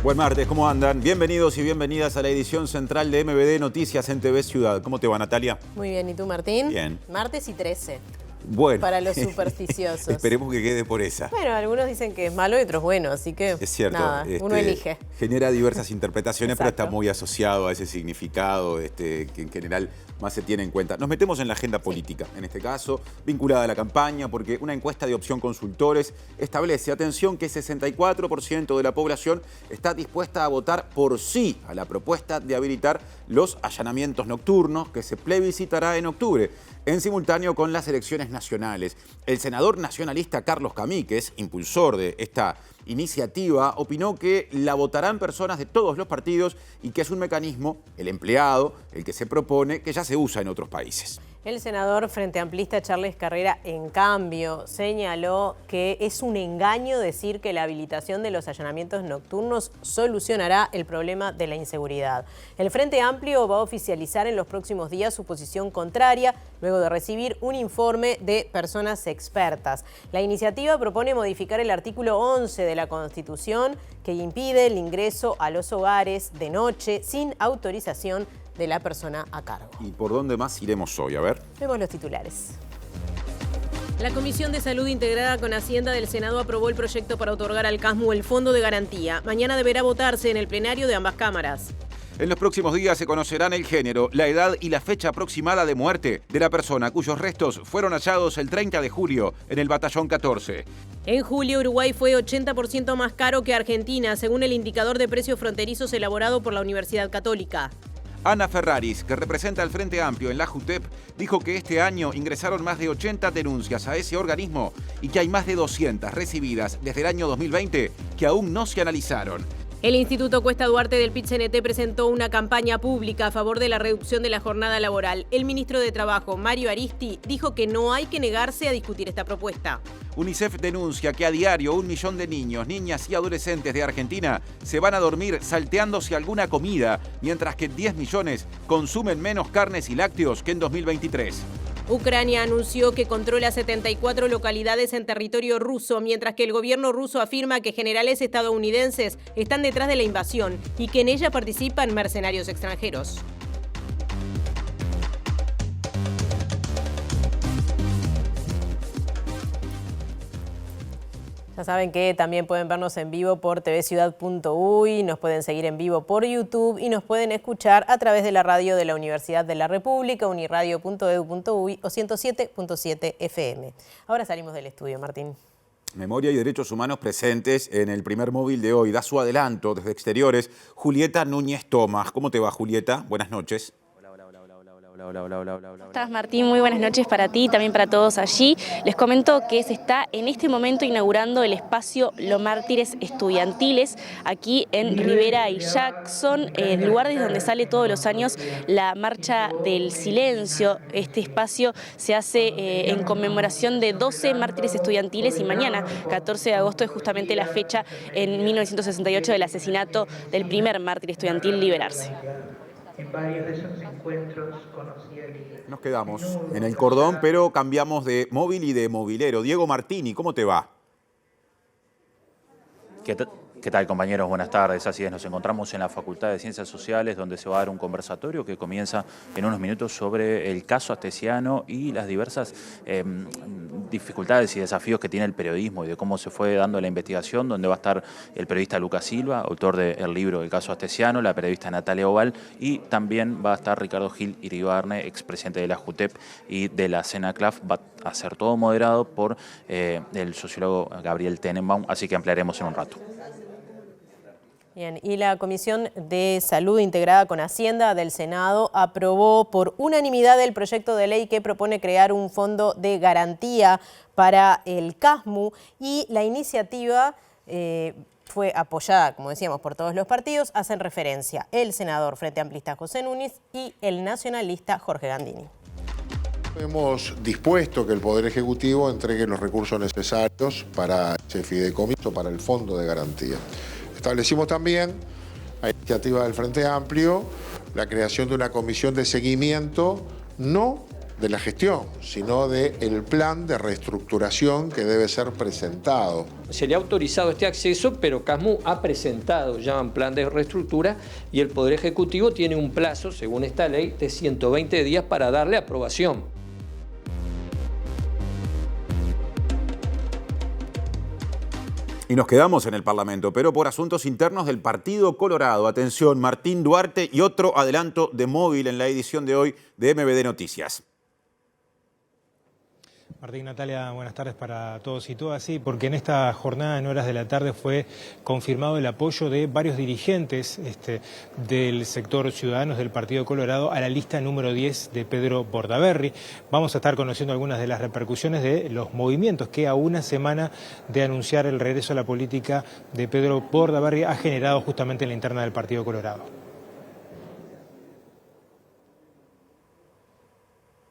Buen martes, ¿cómo andan? Bienvenidos y bienvenidas a la edición central de MBD Noticias en TV Ciudad. ¿Cómo te va, Natalia? Muy bien, ¿y tú, Martín? Bien. Martes y 13. Bueno. Para los supersticiosos. Esperemos que quede por esa. Bueno, algunos dicen que es malo y otros bueno, así que es cierto, nada, uno elige. Genera diversas interpretaciones, pero Exacto. está muy asociado a ese significado que en general más se tiene en cuenta. Nos metemos en la agenda política, en este caso, vinculada a la campaña, porque una encuesta de Opción Consultores establece, atención, que 64% de la población está dispuesta a votar por sí a la propuesta de habilitar los allanamientos nocturnos que se plebiscitará en octubre, en simultáneo con las elecciones nacionales. El senador nacionalista Carlos Camí, que es impulsor de esta iniciativa, opinó que la votarán personas de todos los partidos y que es un mecanismo, el empleado, el que se propone, que ya se usa en otros países. El senador frente amplista Charles Carrera, en cambio, señaló que es un engaño decir que la habilitación de los allanamientos nocturnos solucionará el problema de la inseguridad. El Frente Amplio va a oficializar en los próximos días su posición contraria, luego de recibir un informe de personas expertas. La iniciativa propone modificar el artículo 11 de la Constitución, que impide el ingreso a los hogares de noche sin autorización de la persona a cargo. ¿Y por dónde más iremos hoy? A ver. Vemos los titulares. La Comisión de Salud integrada con Hacienda del Senado aprobó el proyecto para otorgar al CASMU el Fondo de Garantía. Mañana deberá votarse en el plenario de ambas cámaras. En los próximos días se conocerán el género, la edad y la fecha aproximada de muerte de la persona cuyos restos fueron hallados el 30 de julio en el Batallón 14. En julio, Uruguay fue 80% más caro que Argentina, según el indicador de precios fronterizos elaborado por la Universidad Católica. Ana Ferraris, que representa al Frente Amplio en la JUTEP, dijo que este año ingresaron más de 80 denuncias a ese organismo y que hay más de 200 recibidas desde el año 2020 que aún no se analizaron. El Instituto Cuesta Duarte del PIT-CNT presentó una campaña pública a favor de la reducción de la jornada laboral. El ministro de Trabajo, Mario Aristi, dijo que no hay que negarse a discutir esta propuesta. UNICEF denuncia que a diario 1 millón de niños, niñas y adolescentes de Argentina se van a dormir salteándose alguna comida, mientras que 10 millones consumen menos carnes y lácteos que en 2023. Ucrania anunció que controla 74 localidades en territorio ruso, mientras que el gobierno ruso afirma que generales estadounidenses están detrás de la invasión y que en ella participan mercenarios extranjeros. Ya saben que también pueden vernos en vivo por tvciudad.uy, nos pueden seguir en vivo por YouTube y nos pueden escuchar a través de la radio de la Universidad de la República, uniradio.edu.uy o 107.7 FM. Ahora salimos del estudio, Martín. Memoria y Derechos Humanos presentes en el primer móvil de hoy. Da su adelanto desde exteriores Julieta Núñez Tomás. ¿Cómo te va, Julieta? Buenas noches. ¿Cómo estás, Martín? Muy buenas noches para ti y también para todos allí. Les comento que se está en este momento inaugurando el espacio Los Mártires Estudiantiles aquí en Rivera y Jackson, el lugar desde donde sale todos los años la Marcha del Silencio. Este espacio se hace en conmemoración de 12 mártires estudiantiles y mañana, 14 de agosto, es justamente la fecha en 1968 del asesinato del primer mártir estudiantil Liberarse. En varios de esos encuentros conocí a líderes. Nos quedamos en el cordón, pero cambiamos de móvil y de movilero. Diego Martini, ¿cómo te va? ¿Qué tal, compañeros? Buenas tardes. Así es, nos encontramos en la Facultad de Ciencias Sociales, donde se va a dar un conversatorio que comienza en unos minutos sobre el caso Astesiano y las diversas dificultades y desafíos que tiene el periodismo y de cómo se fue dando la investigación, donde va a estar el periodista Lucas Silva, autor del libro El caso Astesiano, la periodista Natalia Oval, y también va a estar Ricardo Gil Iribarne, expresidente de la JUTEP y de la CENACLAF. Va a ser todo moderado por el sociólogo Gabriel Tenenbaum, así que ampliaremos en un rato. Bien, y la Comisión de Salud integrada con Hacienda del Senado aprobó por unanimidad el proyecto de ley que propone crear un fondo de garantía para el CASMU y la iniciativa fue apoyada, como decíamos, por todos los partidos. Hacen referencia el senador Frente Amplista José Núñez y el nacionalista Jorge Gandini. Hemos dispuesto que el Poder Ejecutivo entregue los recursos necesarios para ese fideicomiso, para el fondo de garantía. Establecimos también, a iniciativa del Frente Amplio, la creación de una comisión de seguimiento, no de la gestión, sino del plan de reestructuración que debe ser presentado. Se le ha autorizado este acceso, pero CASMU ha presentado ya un plan de reestructura y el Poder Ejecutivo tiene un plazo, según esta ley, de 120 días para darle aprobación. Y nos quedamos en el Parlamento, pero por asuntos internos del Partido Colorado. Atención, Martín Duarte y otro adelanto de móvil en la edición de hoy de MBD Noticias. Martín, Natalia, buenas tardes para todos y todas. Sí, porque en esta jornada en horas de la tarde fue confirmado el apoyo de varios dirigentes del sector Ciudadanos del Partido Colorado a la lista número 10 de Pedro Bordaberry. Vamos a estar conociendo algunas de las repercusiones de los movimientos que a una semana de anunciar el regreso a la política de Pedro Bordaberry ha generado justamente en la interna del Partido Colorado.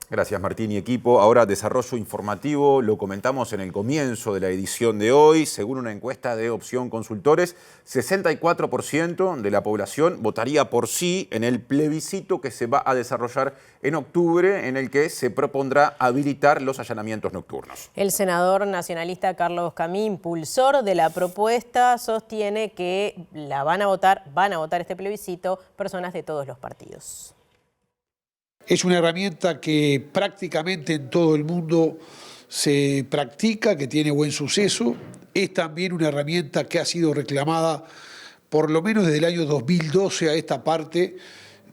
Gracias, Martín y equipo. Ahora desarrollo informativo, lo comentamos en el comienzo de la edición de hoy. Según una encuesta de Opción Consultores, 64% de la población votaría por sí en el plebiscito que se va a desarrollar en octubre, en el que se propondrá habilitar los allanamientos nocturnos. El senador nacionalista Carlos Camí, impulsor de la propuesta, sostiene que van a votar este plebiscito personas de todos los partidos. Es una herramienta que prácticamente en todo el mundo se practica, que tiene buen suceso. Es también una herramienta que ha sido reclamada por lo menos desde el año 2012 a esta parte,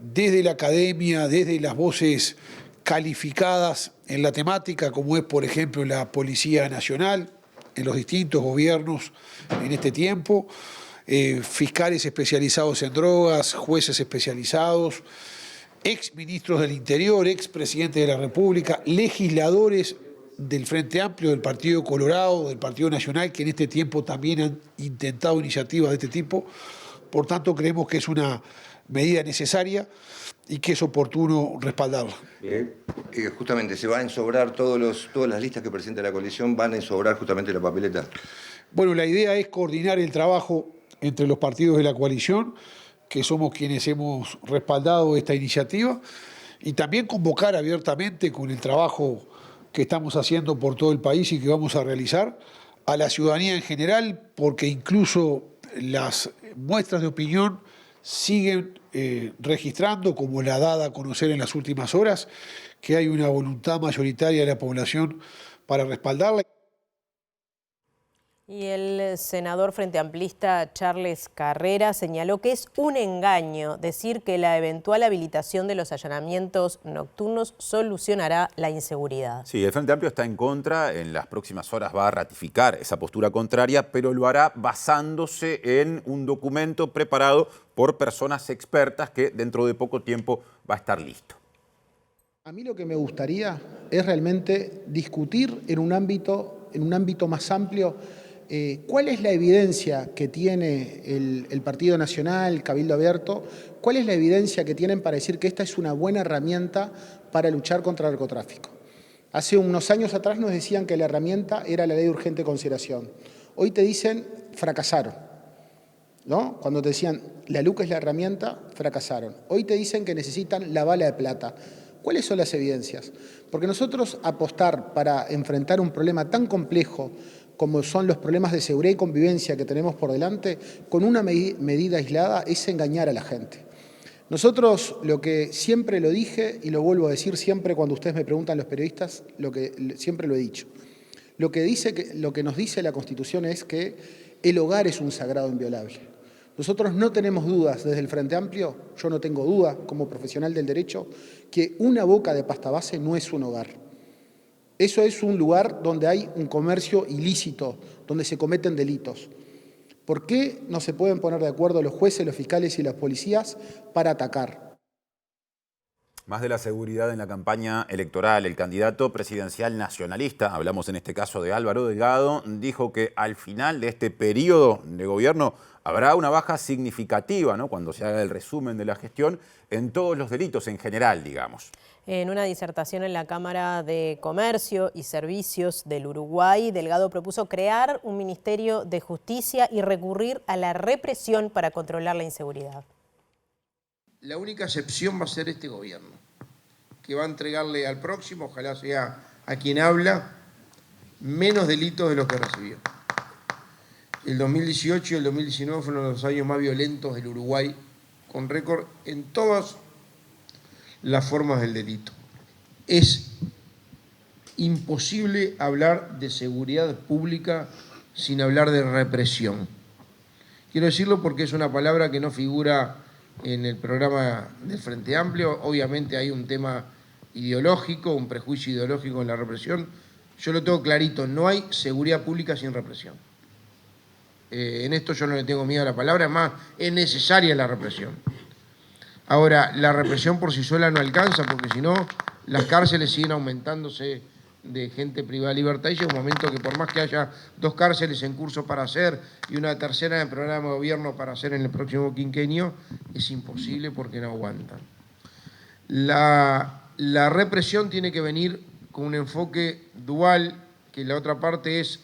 desde la academia, desde las voces calificadas en la temática, como es, por ejemplo, la Policía Nacional, en los distintos gobiernos en este tiempo, fiscales especializados en drogas, jueces especializados, ex ministros del Interior, ex presidentes de la República, legisladores del Frente Amplio, del Partido Colorado, del Partido Nacional, que en este tiempo también han intentado iniciativas de este tipo. Por tanto, creemos que es una medida necesaria y que es oportuno respaldarla. Justamente, se van a ensobrar todas las listas que presenta la coalición, van a ensobrar justamente la papeleta. Bueno, la idea es coordinar el trabajo entre los partidos de la coalición, que somos quienes hemos respaldado esta iniciativa, y también convocar abiertamente con el trabajo que estamos haciendo por todo el país y que vamos a realizar a la ciudadanía en general, porque incluso las muestras de opinión siguen registrando, como la dada a conocer en las últimas horas, que hay una voluntad mayoritaria de la población para respaldarla. Y el senador frente amplista Charles Carrera señaló que es un engaño decir que la eventual habilitación de los allanamientos nocturnos solucionará la inseguridad. Sí, el Frente Amplio está en contra, en las próximas horas va a ratificar esa postura contraria, pero lo hará basándose en un documento preparado por personas expertas que dentro de poco tiempo va a estar listo. A mí lo que me gustaría es realmente discutir en un ámbito más amplio ¿cuál es la evidencia que tiene el Partido Nacional, Cabildo Abierto? ¿Cuál es la evidencia que tienen para decir que esta es una buena herramienta para luchar contra el narcotráfico? Hace unos años atrás nos decían que la herramienta era la ley de urgente consideración. Hoy te dicen fracasaron, ¿no? Cuando te decían la LUC es la herramienta, fracasaron. Hoy te dicen que necesitan la bala de plata. ¿Cuáles son las evidencias? Porque nosotros apostar para enfrentar un problema tan complejo como son los problemas de seguridad y convivencia que tenemos por delante, con una medida aislada es engañar a la gente. Nosotros, lo que siempre lo dije y lo vuelvo a decir siempre cuando ustedes me preguntan los periodistas, siempre lo he dicho. Lo que nos dice la Constitución es que el hogar es un sagrado inviolable. Nosotros no tenemos dudas desde el Frente Amplio, yo no tengo duda como profesional del derecho, que una boca de pasta base no es un hogar. Eso es un lugar donde hay un comercio ilícito, donde se cometen delitos. ¿Por qué no se pueden poner de acuerdo los jueces, los fiscales y las policías para atacar? Más de la seguridad en la campaña electoral, el candidato presidencial nacionalista, hablamos en este caso de Álvaro Delgado, dijo que al final de este periodo de gobierno habrá una baja significativa, ¿no?, cuando se haga el resumen de la gestión, en todos los delitos en general, digamos. En una disertación en la Cámara de Comercio y Servicios del Uruguay, Delgado propuso crear un Ministerio de Justicia y recurrir a la represión para controlar la inseguridad. La única excepción va a ser este gobierno, que va a entregarle al próximo, ojalá sea a quien habla, menos delitos de los que recibió. El 2018 y el 2019 fueron los años más violentos del Uruguay, con récord en todas las formas del delito. Es imposible hablar de seguridad pública sin hablar de represión. Quiero decirlo porque es una palabra que no figura en el programa del Frente Amplio. Obviamente hay un tema ideológico, un prejuicio ideológico en la represión. Yo lo tengo clarito, no hay seguridad pública sin represión. En esto yo no le tengo miedo a la palabra, es más, es necesaria la represión. Ahora, la represión por sí sola no alcanza, porque si no, las cárceles siguen aumentándose de gente privada de libertad y llega un momento que por más que haya 2 cárceles en curso para hacer y una tercera en el programa de gobierno para hacer en el próximo quinquenio, es imposible porque no aguantan. La represión tiene que venir con un enfoque dual, que la otra parte es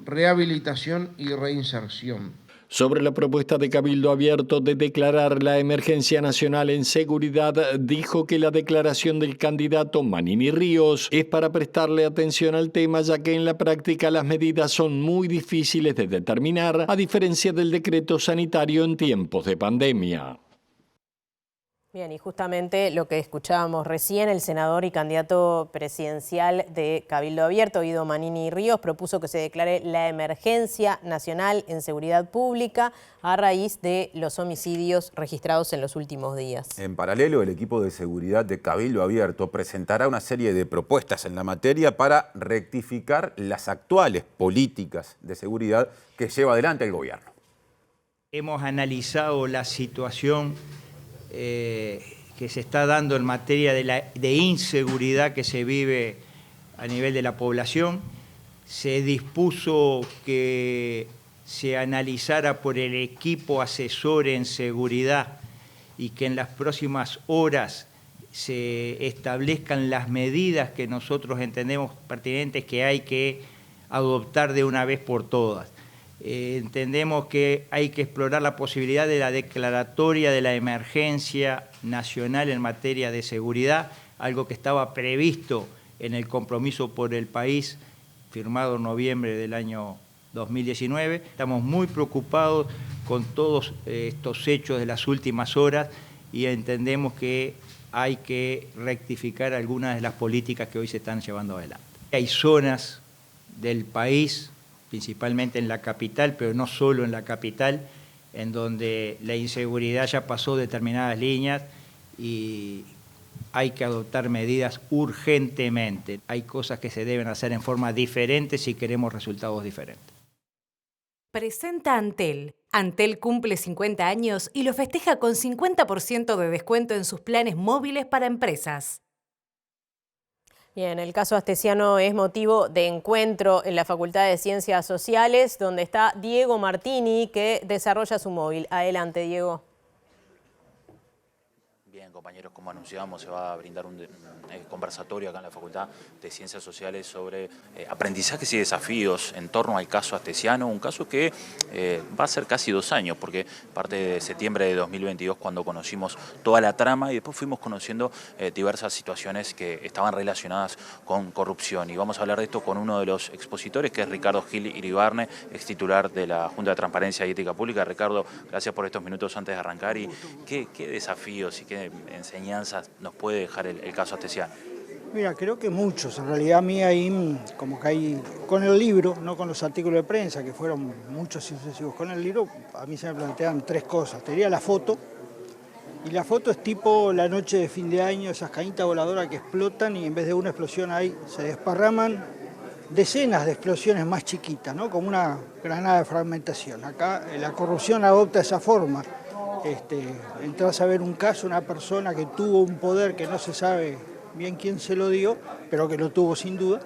rehabilitación y reinserción. Sobre la propuesta de Cabildo Abierto de declarar la emergencia nacional en seguridad, dijo que la declaración del candidato Manini Ríos es para prestarle atención al tema, ya que en la práctica las medidas son muy difíciles de determinar, a diferencia del decreto sanitario en tiempos de pandemia. Bien, y justamente lo que escuchábamos recién, el senador y candidato presidencial de Cabildo Abierto, Guido Manini Ríos, propuso que se declare la emergencia nacional en seguridad pública a raíz de los homicidios registrados en los últimos días. En paralelo, el equipo de seguridad de Cabildo Abierto presentará una serie de propuestas en la materia para rectificar las actuales políticas de seguridad que lleva adelante el gobierno. Hemos analizado la situación que se está dando en materia de inseguridad que se vive a nivel de la población. Se dispuso que se analizara por el equipo asesor en seguridad y que en las próximas horas se establezcan las medidas que nosotros entendemos pertinentes que hay que adoptar de una vez por todas. Entendemos que hay que explorar la posibilidad de la declaratoria de la emergencia nacional en materia de seguridad, algo que estaba previsto en el compromiso por el país firmado en noviembre del año 2019. Estamos muy preocupados con todos estos hechos de las últimas horas y entendemos que hay que rectificar algunas de las políticas que hoy se están llevando adelante. Hay zonas del país, principalmente en la capital, pero no solo en la capital, en donde la inseguridad ya pasó determinadas líneas y hay que adoptar medidas urgentemente. Hay cosas que se deben hacer en forma diferente si queremos resultados diferentes. Presenta Antel. Antel cumple 50 años y lo festeja con 50% de descuento en sus planes móviles para empresas. Bien, el caso Astesiano es motivo de encuentro en la Facultad de Ciencias Sociales, donde está Diego Martini, que desarrolla su móvil. Adelante, Diego. Bien, compañeros, como anunciábamos, se va a brindar un conversatorio acá en la Facultad de Ciencias Sociales sobre aprendizajes y desafíos en torno al caso Astesiano, un caso que va a ser casi 2 años, porque parte de septiembre de 2022 cuando conocimos toda la trama y después fuimos conociendo diversas situaciones que estaban relacionadas con corrupción. Y vamos a hablar de esto con uno de los expositores, que es Ricardo Gil Iribarne, ex titular de la Junta de Transparencia y Ética Pública. Ricardo, gracias por estos minutos antes de arrancar. ¿Y qué desafíos y qué enseñanzas nos puede dejar el caso Astesiano? Mira, creo que muchos. En realidad a mí ahí, como que hay, con el libro, no con los artículos de prensa, que fueron muchos y sucesivos, con el libro a mí se me plantean 3 cosas. Tenía la foto, y la foto es tipo la noche de fin de año, esas cañitas voladoras que explotan y en vez de una explosión ahí se desparraman decenas de explosiones más chiquitas, ¿no? Como una granada de fragmentación. Acá la corrupción adopta esa forma. Entras a ver un caso, una persona que tuvo un poder que no se sabe bien quién se lo dio, pero que lo tuvo sin duda,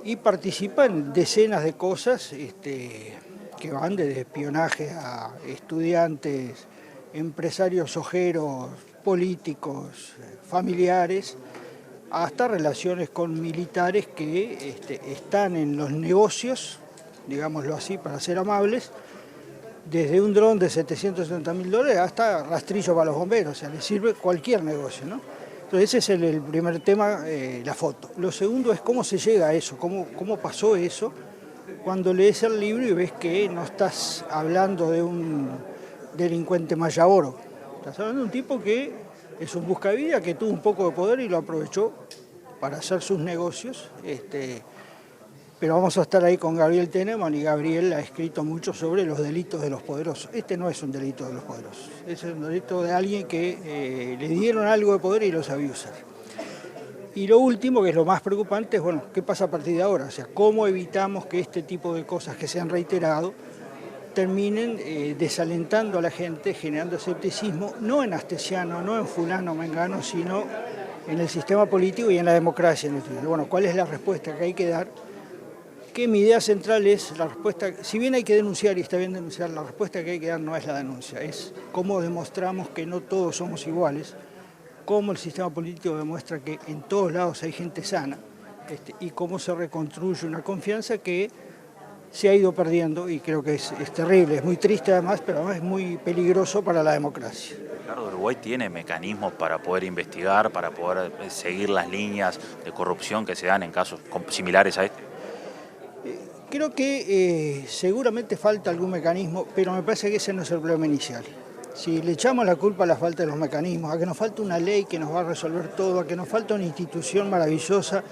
y participa en decenas de cosas que van desde espionaje a estudiantes, empresarios ojeros, políticos, familiares, hasta relaciones con militares que están en los negocios, digámoslo así para ser amables, desde un dron de $770.000 hasta rastrillo para los bomberos, o sea, les sirve cualquier negocio, ¿no? Entonces ese es el primer tema, la foto. Lo segundo es cómo se llega a eso, cómo pasó eso. Cuando lees el libro y ves que no estás hablando de un delincuente mayaoro, estás hablando de un tipo que es un buscavida, que tuvo un poco de poder y lo aprovechó para hacer sus negocios. Pero vamos a estar ahí con Gabriel Tennemann y Gabriel ha escrito mucho sobre los delitos de los poderosos. Este no es un delito de los poderosos, es un delito de alguien que le dieron algo de poder y lo sabía usar. Y lo último, que es lo más preocupante, es, bueno, ¿qué pasa a partir de ahora? O sea, ¿cómo evitamos que este tipo de cosas que se han reiterado terminen desalentando a la gente, generando escepticismo, no en Astesiano, no en fulano, mengano, sino en el sistema político y en la democracia? Bueno, ¿cuál es la respuesta que hay que dar? Que mi idea central es la respuesta, si bien hay que denunciar y está bien denunciar, la respuesta que hay que dar no es la denuncia, es cómo demostramos que no todos somos iguales, cómo el sistema político demuestra que en todos lados hay gente sana, y cómo se reconstruye una confianza que se ha ido perdiendo y creo que es terrible, es muy triste además, pero además es muy peligroso para la democracia. Ricardo, ¿Uruguay tiene mecanismos para poder investigar, para poder seguir las líneas de corrupción que se dan en casos similares a este? Creo que seguramente falta algún mecanismo, pero me parece que ese no es el problema inicial. Si le echamos la culpa a la falta de los mecanismos, a que nos falta una ley que nos va a resolver todo, a que nos falta una institución maravillosa,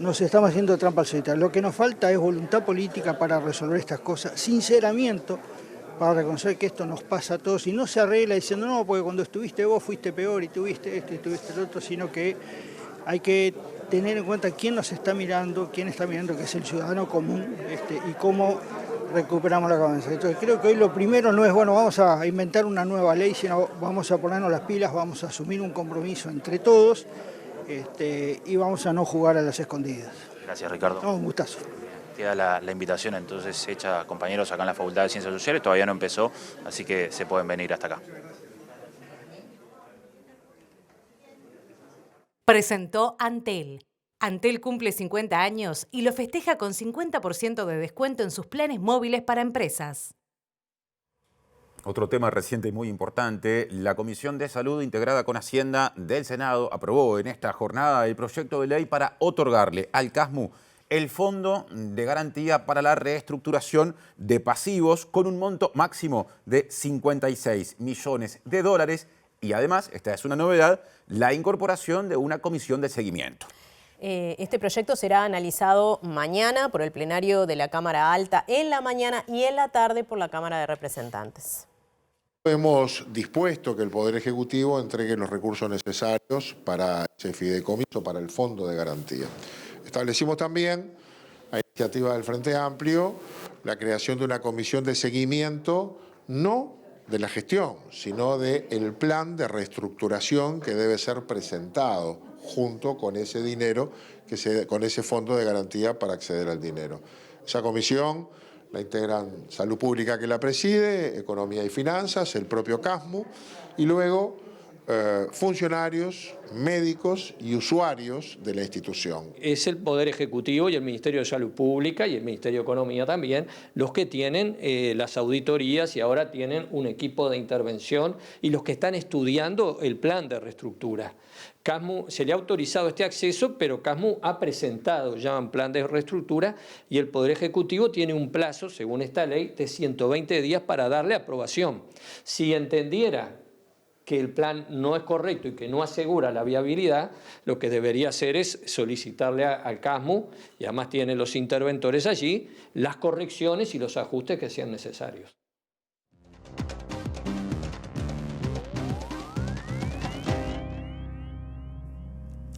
nos estamos haciendo trampa al solitario. Lo que nos falta es voluntad política para resolver estas cosas, sinceramiento para reconocer que esto nos pasa a todos y no se arregla diciendo no, porque cuando estuviste vos fuiste peor y tuviste esto y tuviste el otro, sino que hay que tener en cuenta quién nos está mirando, quién está mirando, que es el ciudadano común, y cómo recuperamos la confianza. Entonces creo que hoy lo primero no es, bueno, vamos a inventar una nueva ley, sino vamos a ponernos las pilas, vamos a asumir un compromiso entre todos, y vamos a no jugar a las escondidas. Gracias, Ricardo. No, un gustazo. Queda la invitación entonces hecha, compañeros, acá en la Facultad de Ciencias Sociales, todavía no empezó, así que se pueden venir hasta acá. Presentó Antel. Antel cumple 50 años y lo festeja con 50% de descuento en sus planes móviles para empresas. Otro tema reciente y muy importante, la Comisión de Salud integrada con Hacienda del Senado aprobó en esta jornada el proyecto de ley para otorgarle al CASMU el Fondo de Garantía para la Reestructuración de Pasivos con un monto máximo de $56 millones y además, esta es una novedad, la incorporación de una comisión de seguimiento. Este proyecto será analizado mañana por el plenario de la Cámara Alta en la mañana y en la tarde por la Cámara de Representantes. Hemos dispuesto que el Poder Ejecutivo entregue los recursos necesarios para ese fideicomiso, para el Fondo de Garantía. Establecimos también, a iniciativa del Frente Amplio, la creación de una comisión de seguimiento, no de la gestión, sino del plan de reestructuración que debe ser presentado junto con ese dinero, con ese fondo de garantía para acceder al dinero. Esa comisión la integran Salud Pública, que la preside, Economía y Finanzas, el propio CASMU, y luego funcionarios, médicos y usuarios de la institución. Es el Poder Ejecutivo y el Ministerio de Salud Pública y el Ministerio de Economía también los que tienen las auditorías y ahora tienen un equipo de intervención y los que están estudiando el plan de reestructura. CASMU se le ha autorizado este acceso, pero CASMU ha presentado ya un plan de reestructura y el Poder Ejecutivo tiene un plazo, según esta ley, de 120 días para darle aprobación. Si entendiera que el plan no es correcto y que no asegura la viabilidad, lo que debería hacer es solicitarle al CASMU, y además tiene los interventores allí, las correcciones y los ajustes que sean necesarios.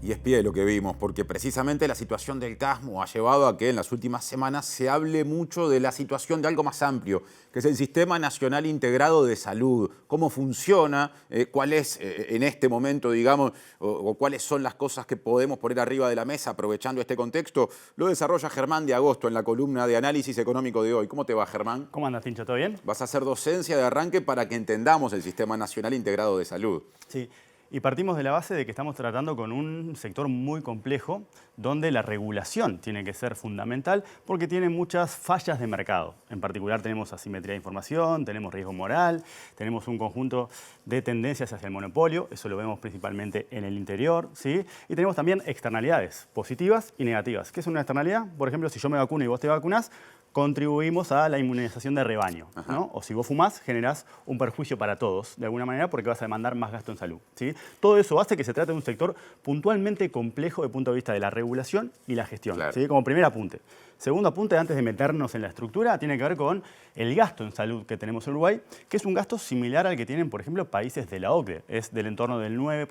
Y es pie lo que vimos, porque precisamente la situación del CASMU ha llevado a que en las últimas semanas se hable mucho de la situación de algo más amplio, que es el Sistema Nacional Integrado de Salud, cómo funciona, cuál es en este momento, digamos, o cuáles son las cosas que podemos poner arriba de la mesa aprovechando este contexto. Lo desarrolla Germán de Agosto en la columna de Análisis Económico de hoy. ¿Cómo te va, Germán? ¿Cómo andas, Tincho? ¿Todo bien? Vas a hacer docencia de arranque para que entendamos el Sistema Nacional Integrado de Salud. Sí. Y partimos de la base de que estamos tratando con un sector muy complejo donde la regulación tiene que ser fundamental porque tiene muchas fallas de mercado. En particular tenemos asimetría de información, tenemos riesgo moral, tenemos un conjunto de tendencias hacia el monopolio, eso lo vemos principalmente en el interior, ¿sí? Y tenemos también externalidades positivas y negativas. ¿Qué es una externalidad? Por ejemplo, si yo me vacuno y vos te vacunás, contribuimos a la inmunización de rebaño, ¿no? O si vos fumás, generás un perjuicio para todos, de alguna manera, porque vas a demandar más gasto en salud, ¿sí? Todo eso hace que se trate de un sector puntualmente complejo desde el punto de vista de la regulación y la gestión, claro, ¿sí? Como primer apunte. Segundo apunte, antes de meternos en la estructura, tiene que ver con el gasto en salud que tenemos en Uruguay, que es un gasto similar al que tienen, por ejemplo, países de la OCDE. Es del entorno del 9%,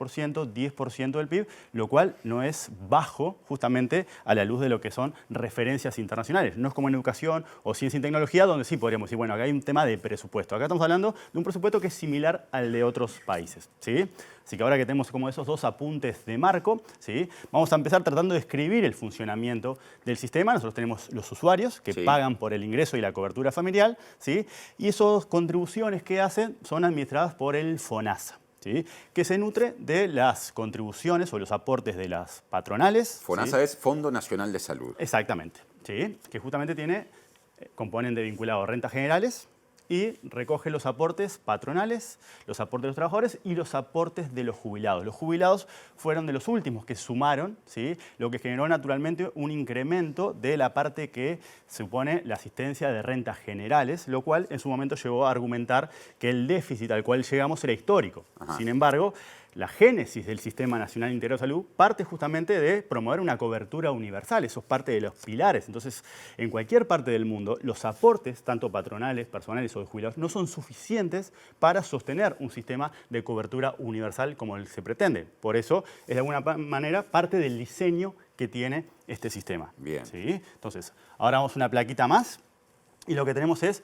10% del PIB, lo cual no es bajo justamente a la luz de lo que son referencias internacionales. No es como en educación o ciencia y tecnología, donde sí podríamos decir, bueno, acá hay un tema de presupuesto. Acá estamos hablando de un presupuesto que es similar al de otros países, ¿sí? Así que ahora que tenemos como esos dos apuntes de marco, ¿sí? Vamos a empezar tratando de describir el funcionamiento del sistema. Nosotros tenemos los usuarios que pagan por el ingreso y la cobertura familiar, ¿sí? Y esas contribuciones que hacen son administradas por el FONASA, ¿sí? Que se nutre de las contribuciones o los aportes de las patronales. FONASA, ¿sí? Es Fondo Nacional de Salud. Exactamente, ¿sí? Que justamente tiene componente vinculado a rentas generales, y recoge los aportes patronales, los aportes de los trabajadores y los aportes de los jubilados. Los jubilados fueron de los últimos que sumaron, ¿sí? Lo que generó naturalmente un incremento de la parte que supone la asistencia de rentas generales, lo cual en su momento llevó a argumentar que el déficit al cual llegamos era histórico. Ajá. Sin embargo, la génesis del Sistema Nacional Integrado de Salud parte justamente de promover una cobertura universal. Eso es parte de los pilares. Entonces, en cualquier parte del mundo, los aportes, tanto patronales, personales o de jubilados, no son suficientes para sostener un sistema de cobertura universal como el se pretende. Por eso, es de alguna manera parte del diseño que tiene este sistema. Bien. ¿Sí? Entonces, ahora vamos a una plaquita más y lo que tenemos es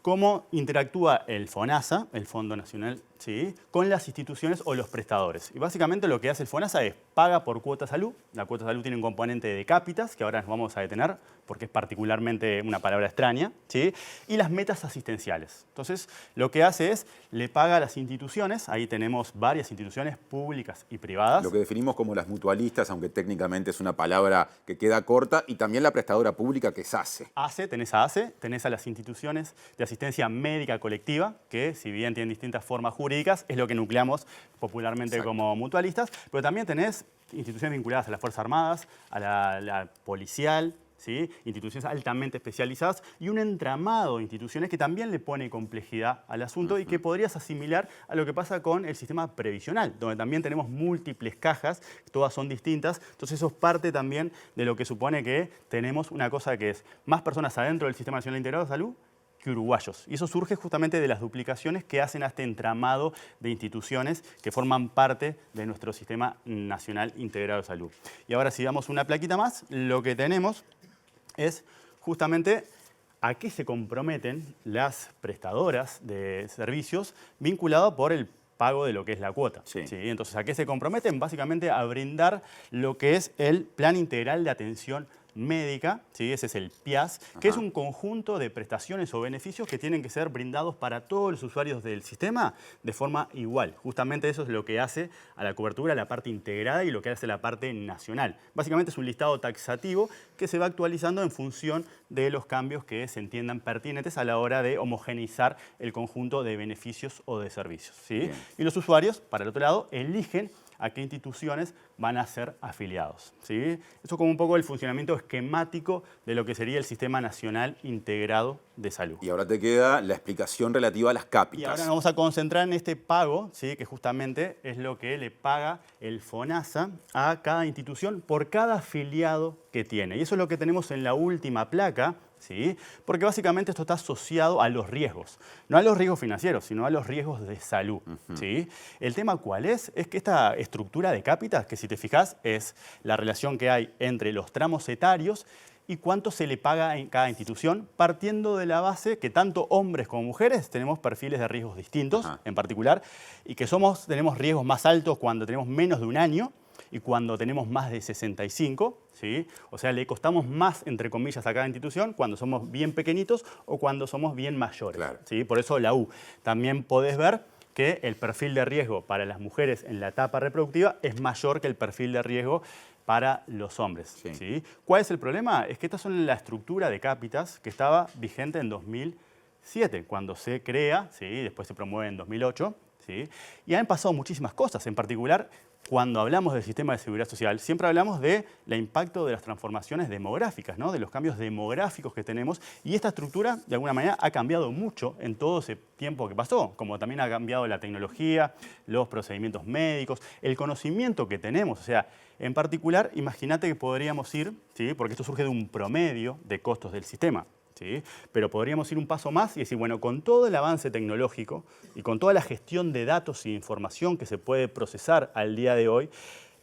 cómo interactúa el FONASA, el Fondo Nacional, ¿sí? Con las instituciones o los prestadores. Y básicamente lo que hace el FONASA es paga por cuota salud. La cuota salud tiene un componente de cápitas, que ahora nos vamos a detener porque es particularmente una palabra extraña, ¿sí? Y las metas asistenciales. Entonces, lo que hace es, le paga a las instituciones, ahí tenemos varias instituciones públicas y privadas. Lo que definimos como las mutualistas, aunque técnicamente es una palabra que queda corta, y también la prestadora pública que es ACE. ACE, tenés a las instituciones de asistencia médica colectiva, que si bien tienen distintas formas jurídicas, es lo que nucleamos popularmente como mutualistas, pero también tenés instituciones vinculadas a las Fuerzas Armadas, a la policial, ¿sí? Instituciones altamente especializadas y un entramado de instituciones que también le pone complejidad al asunto y que podrías asimilar a lo que pasa con el sistema previsional, donde también tenemos múltiples cajas, todas son distintas, entonces eso es parte también de lo que supone que tenemos una cosa que es más personas adentro del Sistema Nacional Integrado de Salud que uruguayos. Y eso surge justamente de las duplicaciones que hacen a este entramado de instituciones que forman parte de nuestro Sistema Nacional Integrado de Salud. Y ahora si damos una plaquita más, lo que tenemos es justamente a qué se comprometen las prestadoras de servicios vinculado por el pago de lo que es la cuota. Sí. Entonces, ¿a qué se comprometen? Básicamente a brindar lo que es el Plan Integral de Atención Médica, ¿sí? Ese es el PIAS, que es un conjunto de prestaciones o beneficios que tienen que ser brindados para todos los usuarios del sistema de forma igual. Justamente eso es lo que hace a la cobertura la parte integrada y lo que hace la parte nacional. Básicamente es un listado taxativo que se va actualizando en función de los cambios que se entiendan pertinentes a la hora de homogeneizar el conjunto de beneficios o de servicios, ¿sí? Y los usuarios, para el otro lado, eligen a qué instituciones van a ser afiliados, ¿sí? Eso como un poco el funcionamiento esquemático de lo que sería el Sistema Nacional Integrado de Salud. Y ahora te queda la explicación relativa a las cápitas. Y ahora nos vamos a concentrar en este pago, ¿sí? Que justamente es lo que le paga el FONASA a cada institución por cada afiliado que tiene. Y eso es lo que tenemos en la última placa, ¿sí? Porque básicamente esto está asociado a los riesgos. No a los riesgos financieros, sino a los riesgos de salud, ¿sí? El tema ¿cuál es? Es que esta estructura de cápitas, que si te fijas es la relación que hay entre los tramos etarios y cuánto se le paga en cada institución, partiendo de la base que tanto hombres como mujeres tenemos perfiles de riesgos distintos en particular y que tenemos riesgos más altos cuando tenemos menos de un año y cuando tenemos más de 65, ¿sí? O sea, le costamos más, entre comillas, a cada institución cuando somos bien pequeñitos o cuando somos bien mayores, ¿sí? Por eso la U. También podés ver que el perfil de riesgo para las mujeres en la etapa reproductiva es mayor que el perfil de riesgo para los hombres. ¿Sí? ¿Cuál es el problema? Es que estas son la estructura de cápitas que estaba vigente en 2007, cuando se crea, ¿sí? Después se promueve en 2008, ¿sí? Y han pasado muchísimas cosas. En particular, cuando hablamos del sistema de seguridad social, siempre hablamos del impacto de las transformaciones demográficas, ¿no? De los cambios demográficos que tenemos. Y esta estructura, de alguna manera, ha cambiado mucho en todo ese tiempo que pasó, como también ha cambiado la tecnología, los procedimientos médicos, el conocimiento que tenemos. O sea, en particular, imagínate que podríamos ir, ¿sí? Porque esto surge de un promedio de costos del sistema, ¿sí? Pero podríamos ir un paso más y decir, bueno, con todo el avance tecnológico y con toda la gestión de datos y información que se puede procesar al día de hoy,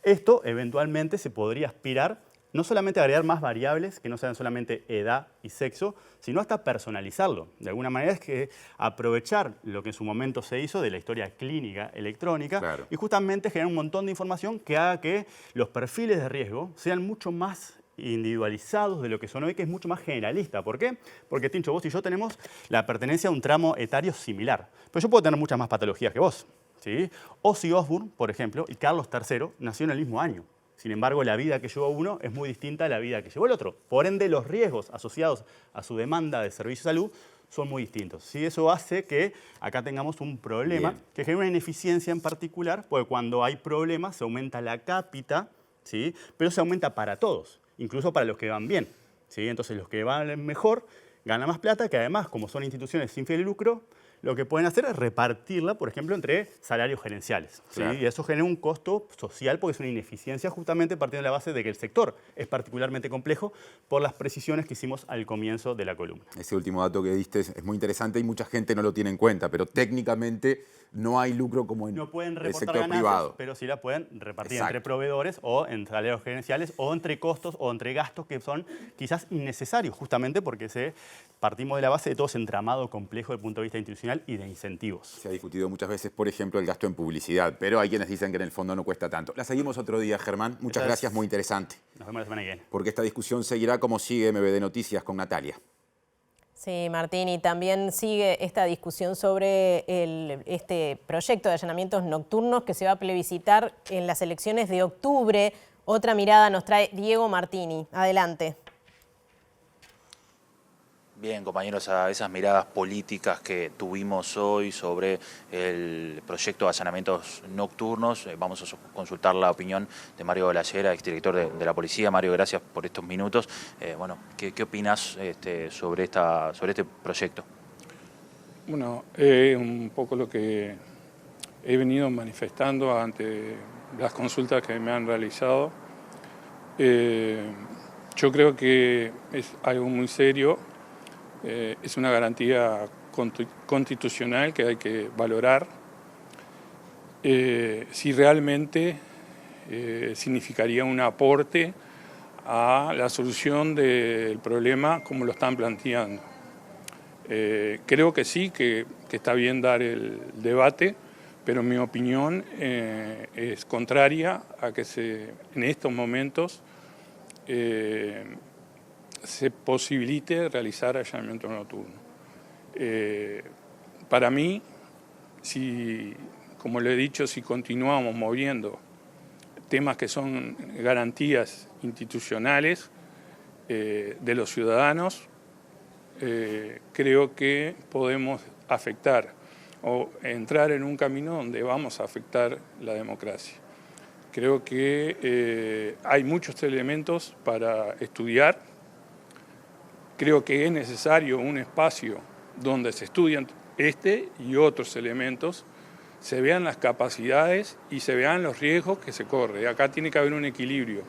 esto eventualmente se podría aspirar no solamente a agregar más variables que no sean solamente edad y sexo, sino hasta personalizarlo. De alguna manera es que aprovechar lo que en su momento se hizo de la historia clínica electrónica y justamente generar un montón de información que haga que los perfiles de riesgo sean mucho más individualizados de lo que son hoy, que es mucho más generalista. ¿Por qué? Porque, Tincho, vos y yo tenemos la pertenencia a un tramo etario similar. Pero yo puedo tener muchas más patologías que vos, ¿sí? Ozzy Osbourne, por ejemplo, y Carlos III nació en el mismo año. Sin embargo, la vida que llevó uno es muy distinta a la vida que llevó el otro. Por ende, los riesgos asociados a su demanda de servicio de salud son muy distintos. ¿Sí? Eso hace que acá tengamos un problema que genera una ineficiencia en particular, porque cuando hay problemas se aumenta la cápita, ¿sí? Pero se aumenta para todos, incluso para los que van bien, ¿sí? Entonces, los que van mejor ganan más plata, que además, como son instituciones sin fin de lucro, lo que pueden hacer es repartirla, por ejemplo, entre salarios gerenciales, ¿sí? Claro. Y eso genera un costo social porque es una ineficiencia justamente partiendo de la base de que el sector es particularmente complejo por las precisiones que hicimos al comienzo de la columna. Ese último dato que diste es muy interesante y mucha gente no lo tiene en cuenta, pero técnicamente no hay lucro como en no pueden el reportar sector ganancias, privado. pero sí la pueden repartir Exacto. entre proveedores o en salarios gerenciales o entre costos o entre gastos que son quizás innecesarios, justamente porque partimos de la base de todo ese entramado complejo desde el punto de vista institucional y de incentivos. Se ha discutido muchas veces, por ejemplo, el gasto en publicidad, pero hay quienes dicen que en el fondo no cuesta tanto. La seguimos otro día, Germán. Muchas gracias, muy interesante. Nos vemos la semana que viene. Porque esta discusión seguirá como sigue MBD Noticias con Natalia. Sí, Martín, y también sigue esta discusión sobre este proyecto de allanamientos nocturnos que se va a plebiscitar en las elecciones de octubre. Otra mirada nos trae Diego Martini. Adelante. Bien, compañeros, a esas miradas políticas que tuvimos hoy sobre el proyecto de allanamientos nocturnos, vamos a consultar la opinión de Mario Bellallera, exdirector de la Policía. Mario, gracias por estos minutos. Bueno, ¿qué opinás sobre este proyecto? Bueno, un poco lo que he venido manifestando ante las consultas que me han realizado. Yo creo que es algo muy serio. Es una garantía constitucional que hay que valorar si realmente significaría un aporte a la solución del problema como lo están planteando. Creo que sí, que está bien dar el debate, pero mi opinión es contraria a que en estos momentos se posibilite realizar allanamiento nocturno. Para mí, como le he dicho, si continuamos moviendo temas que son garantías institucionales de los ciudadanos, creo que podemos afectar o entrar en un camino donde vamos a afectar la democracia. Creo que hay muchos elementos para estudiar. Creo que es necesario un espacio donde se estudian este y otros elementos, se vean las capacidades y se vean los riesgos que se corren. Acá tiene que haber un equilibrio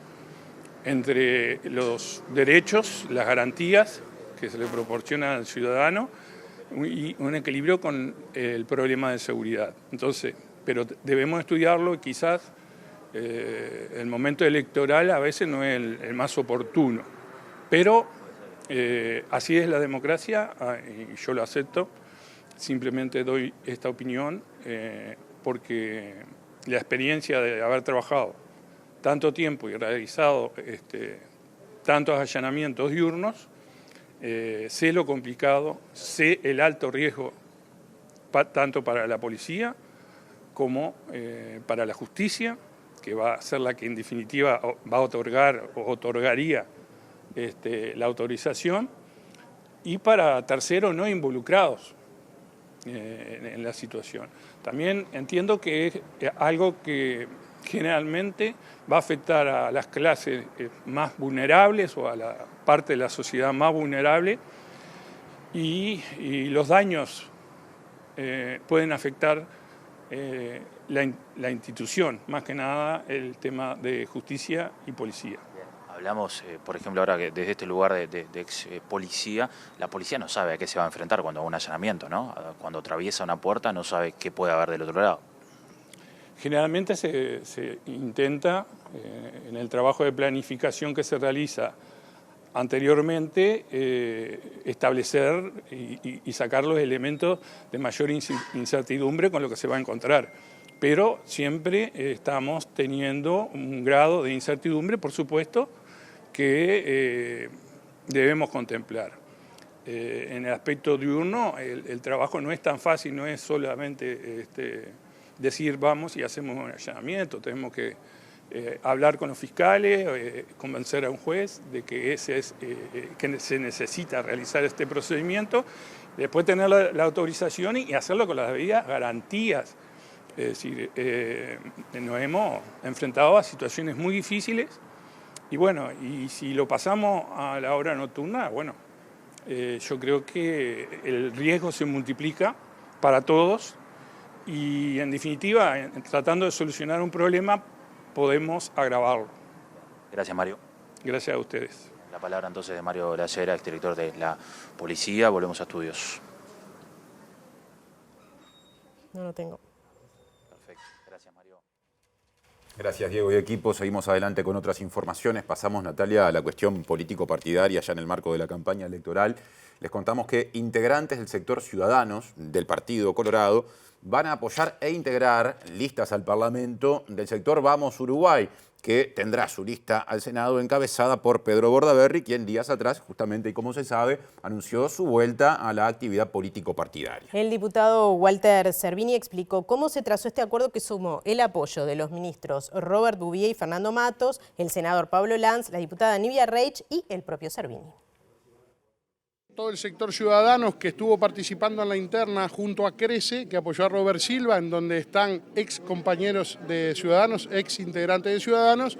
entre los derechos, las garantías que se le proporciona al ciudadano y un equilibrio con el problema de seguridad. Entonces, pero debemos estudiarlo y quizás el momento electoral a veces no es el más oportuno, pero así es la democracia y yo lo acepto. Simplemente doy esta opinión porque la experiencia de haber trabajado tanto tiempo y realizado tantos allanamientos diurnos, sé lo complicado, sé el alto riesgo tanto para la policía como para la justicia, que va a ser la que en definitiva va a otorgar o otorgaría la autorización, y para terceros no involucrados en la situación. También entiendo que es algo que generalmente va a afectar a las clases más vulnerables o a la parte de la sociedad más vulnerable, y los daños pueden afectar la institución, más que nada el tema de justicia y policía. Hablamos, por ejemplo, ahora que desde este lugar de ex policía, la policía no sabe a qué se va a enfrentar cuando haga un allanamiento, ¿no? Cuando atraviesa una puerta no sabe qué puede haber del otro lado. Generalmente se intenta, en el trabajo de planificación que se realiza anteriormente, establecer y sacar los elementos de mayor incertidumbre con lo que se va a encontrar. Pero siempre estamos teniendo un grado de incertidumbre, por supuesto, que debemos contemplar. En el aspecto diurno, el trabajo no es tan fácil, no es solamente decir vamos y hacemos un allanamiento. Tenemos que hablar con los fiscales, convencer a un juez de que que se necesita realizar este procedimiento, después tener la autorización y hacerlo con las debidas garantías. Es decir, nos hemos enfrentado a situaciones muy difíciles y bueno, y si lo pasamos a la hora nocturna, bueno, yo creo que el riesgo se multiplica para todos y en definitiva, tratando de solucionar un problema, podemos agravarlo. Gracias, Mario. Gracias a ustedes. La palabra entonces de Mario de la Llera, exdirector de la Policía. Volvemos a estudios. No lo tengo. Perfecto. Gracias, Mario. Gracias, Diego y equipo. Seguimos adelante con otras informaciones. Pasamos, Natalia, a la cuestión político-partidaria ya en el marco de la campaña electoral. Les contamos que integrantes del sector Ciudadanos del Partido Colorado van a apoyar e integrar listas al Parlamento del sector Vamos Uruguay, que tendrá su lista al Senado encabezada por Pedro Bordaberry, quien días atrás, justamente y como se sabe, anunció su vuelta a la actividad político-partidaria. El diputado Walter Cervini explicó cómo se trazó este acuerdo que sumó el apoyo de los ministros Robert Bouvier y Fernando Matos, el senador Pablo Lanz, la diputada Nivia Reich y el propio Cervini. Todo el sector Ciudadanos que estuvo participando en la interna junto a Crece, que apoyó a Robert Silva, en donde están ex compañeros de Ciudadanos, ex integrantes de Ciudadanos.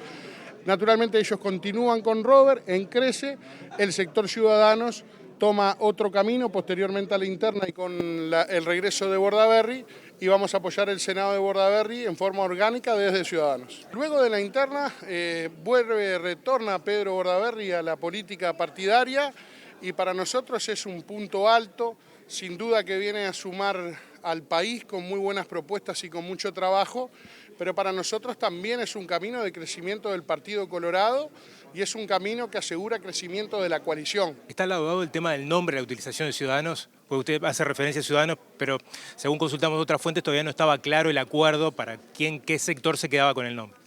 Naturalmente ellos continúan con Robert en Crece. El sector Ciudadanos toma otro camino posteriormente a la interna y con el regreso de Bordaberry, y vamos a apoyar el Senado de Bordaberry en forma orgánica desde Ciudadanos. Luego de la interna retorna Pedro Bordaberry a la política partidaria, y para nosotros es un punto alto, sin duda que viene a sumar al país con muy buenas propuestas y con mucho trabajo, pero para nosotros también es un camino de crecimiento del Partido Colorado y es un camino que asegura crecimiento de la coalición. Está laudado el tema del nombre, la utilización de Ciudadanos, porque usted hace referencia a Ciudadanos, pero según consultamos otras fuentes todavía no estaba claro el acuerdo para qué sector se quedaba con el nombre.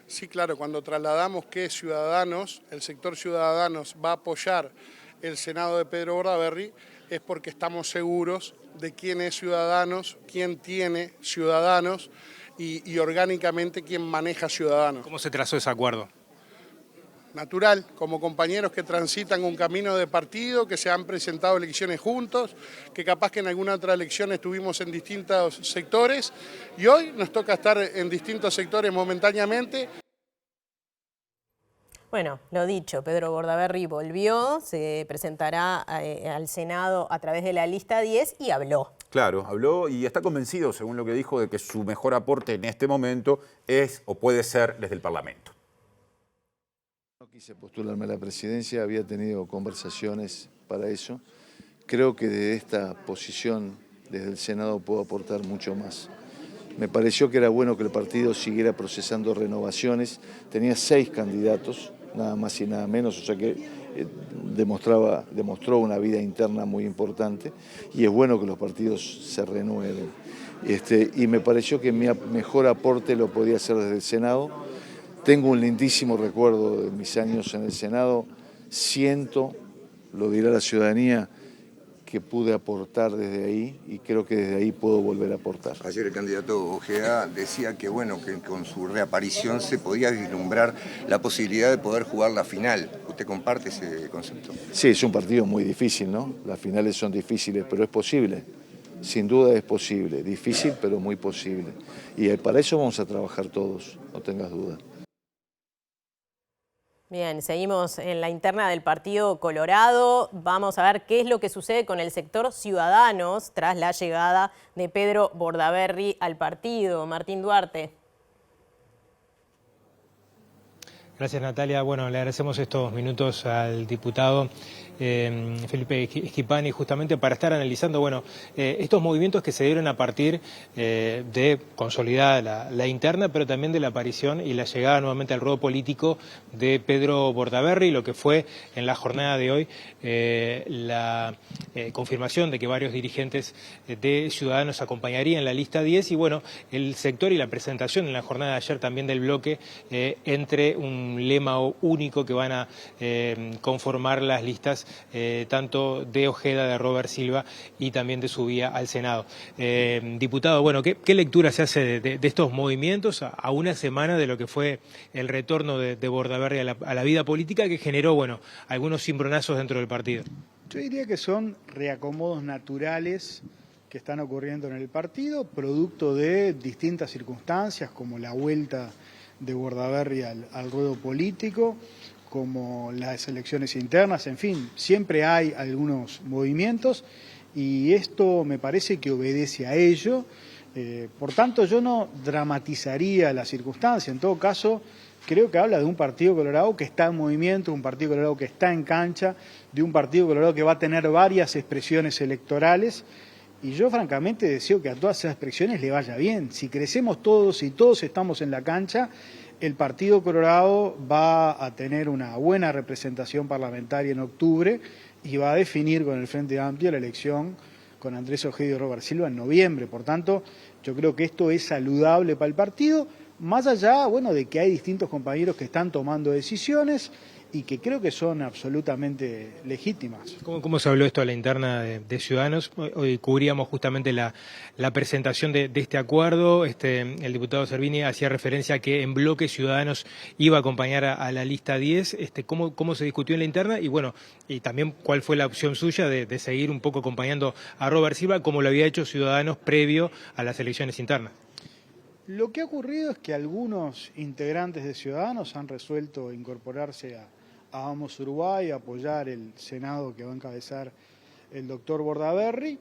Sí, claro, cuando trasladamos que Ciudadanos, el sector Ciudadanos va a apoyar el Senado de Pedro Bordaberry, es porque estamos seguros de quién es Ciudadanos, quién tiene Ciudadanos y orgánicamente quién maneja Ciudadanos. ¿Cómo se trazó ese acuerdo? Natural, como compañeros que transitan un camino de partido, que se han presentado elecciones juntos, que capaz que en alguna otra elección estuvimos en distintos sectores y hoy nos toca estar en distintos sectores momentáneamente. Bueno, lo dicho, Pedro Bordaberry volvió, se presentará al Senado a través de la lista 10 y habló. Claro, habló y está convencido, según lo que dijo, de que su mejor aporte en este momento es o puede ser desde el Parlamento. No quise postularme a la presidencia, había tenido conversaciones para eso. Creo que desde esta posición, desde el Senado, puedo aportar mucho más. Me pareció que era bueno que el partido siguiera procesando renovaciones. Tenía 6 candidatos, nada más y nada menos, o sea que demostró una vida interna muy importante y es bueno que los partidos se renueven. Y me pareció que mi mejor aporte lo podía hacer desde el Senado. Tengo un lindísimo recuerdo de mis años en el Senado. Siento, lo dirá la ciudadanía, que pude aportar desde ahí y creo que desde ahí puedo volver a aportar. Ayer el candidato Ojeda decía que bueno, que con su reaparición se podía vislumbrar la posibilidad de poder jugar la final. ¿Usted comparte ese concepto? Sí, es un partido muy difícil, ¿no? Las finales son difíciles, pero es posible. Sin duda es posible. Difícil, pero muy posible. Y para eso vamos a trabajar todos, no tengas duda. Bien, seguimos en la interna del Partido Colorado. Vamos a ver qué es lo que sucede con el sector Ciudadanos tras la llegada de Pedro Bordaberry al partido. Martín Duarte. Gracias, Natalia. Bueno, le agradecemos estos minutos al diputado Felipe Schipani justamente para estar analizando estos movimientos que se dieron a partir de consolidada la interna, pero también de la aparición y la llegada nuevamente al ruedo político de Pedro Bordaberry, lo que fue en la jornada de hoy la confirmación de que varios dirigentes de Ciudadanos acompañarían la lista 10 y el sector y la presentación en la jornada de ayer también del bloque entre un lema único que van a conformar las listas tanto de Ojeda, de Robert Silva y también de su vía al Senado. Diputado, ¿qué lectura se hace de estos movimientos a una semana de lo que fue el retorno de Bordaberry a la vida política que generó algunos cimbronazos dentro del partido? Yo diría que son reacomodos naturales que están ocurriendo en el partido, producto de distintas circunstancias como la vuelta de Bordaberry al ruedo político, como las elecciones internas, en fin, siempre hay algunos movimientos y esto me parece que obedece a ello. Por tanto, yo no dramatizaría la circunstancia, en todo caso, creo que habla de un Partido Colorado que está en movimiento, un Partido Colorado que está en cancha, de un Partido Colorado que va a tener varias expresiones electorales y yo francamente deseo que a todas esas expresiones le vaya bien. Si crecemos todos y todos estamos en la cancha, el Partido Colorado va a tener una buena representación parlamentaria en octubre y va a definir con el Frente Amplio la elección con Andrés Ojeda y Robert Silva en noviembre. Por tanto, yo creo que esto es saludable para el partido, más allá de que hay distintos compañeros que están tomando decisiones y que creo que son absolutamente legítimas. ¿Cómo se habló esto a la interna de Ciudadanos? Hoy cubríamos justamente la presentación de este acuerdo. El diputado Servini hacía referencia a que en bloque Ciudadanos iba a acompañar a la lista 10. ¿Cómo se discutió en la interna? Y también cuál fue la opción suya de seguir un poco acompañando a Robert Silva, como lo había hecho Ciudadanos previo a las elecciones internas. Lo que ha ocurrido es que algunos integrantes de Ciudadanos han resuelto incorporarse a Vamos Uruguay, apoyar el Senado que va a encabezar el doctor Bordaberry,